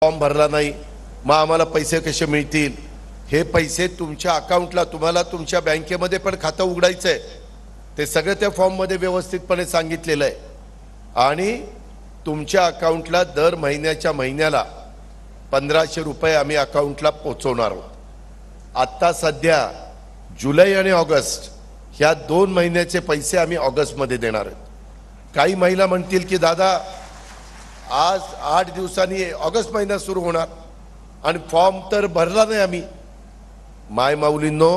Form भरला नाही मग आम्हाला पैसे कसे मिळतील। हे पैसे तुमच्या अकाउंटला, तुम्हाला तुमच्या बँकेमध्ये पण खातं उघडायचं आहे, ते सगळं त्या फॉर्ममध्ये व्यवस्थितपणे सांगितलेलं आहे। आणि तुमच्या अकाउंटला दर महिन्याच्या महिन्याला 1500 रुपये आम्ही अकाउंटला पोहोचवणार आहोत। आत्ता सध्या जुलै आणि ऑगस्ट ह्या 2 महिन्याचे पैसे आम्ही ऑगस्टमध्ये देणार आहोत। काही महिला म्हणतील की दादा आज 8 दिवसांनी ऑगस्ट महिना सुरू होणार आणि फॉर्म तर भरला नाही आम्ही। माय माऊलींनो,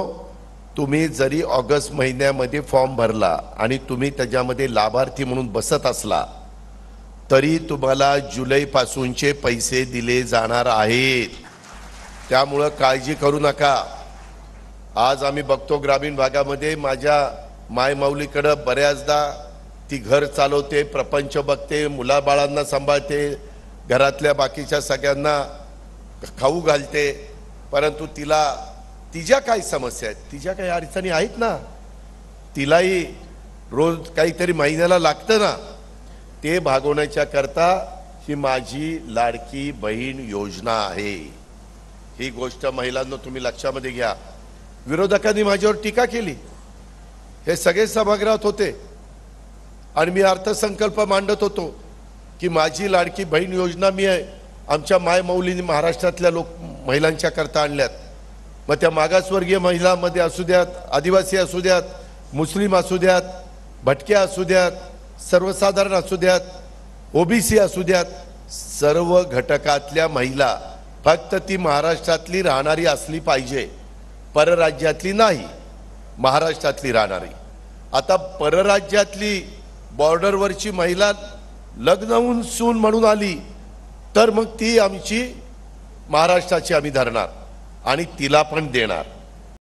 तुम्ही जरी ऑगस्ट महिन्यामध्ये फॉर्म भरला आणि तुम्ही त्याच्यामध्ये लाभार्थी म्हणून बसत असला तरी तुम्हाला जुलै पासूनचे पैसे दिले जाणार आहेत। त्यामुळे काळजी करू नका। आज आम्ही बघतो ग्रामीण भागामध्ये माझ्या माय माऊलीकडे बऱ्याचदा ती घर चालवते, प्रपंच बघते, मुलाबाळांना सांभाळते, घरातल्या बाकीच्या सगळ्यांना खाऊ घालते, परंतु तिच्या काही समस्या आहेत, तिच्या काही अडचणी आहेत ना, तिलाही रोज काहीतरी महिन्याला लागतं ना, ते भागवण्याच्या करता ही माझी लाडकी बहीण योजना आहे। ही गोष्ट महिलांना तुम्ही लक्षामध्ये घ्या। विरोधकांनी माझ्यावर टीका केली, हे सगळे सभागृहात होते आणि मी अर्थसंकल्प मांडत होतो की माझी लाडकी बहीण योजना मी आमच्या माय माऊलींनी महाराष्ट्रातल्या महिलांच्या करता आणल्यात। मग त्या मागासवर्गीय महिलांमध्ये असू द्यात, आदिवासी असू द्यात, मुस्लिम असू द्यात, भटक्या असू द्यात, सर्वसाधारण असू द्यात, ओबीसी असू द्यात, सर्व घटकातल्या महिला, फक्त ती महाराष्ट्रातली राहणारी असली पाहिजे, परराज्यातली नाही, महाराष्ट्रातली राहणारी। आता परराज्यातली बॉर्डरवरची महिला लग्न होऊन सून म्हणून आली तर मग ती आमची महाराष्ट्राची आम्ही धरणार आणि तिला पण देणार।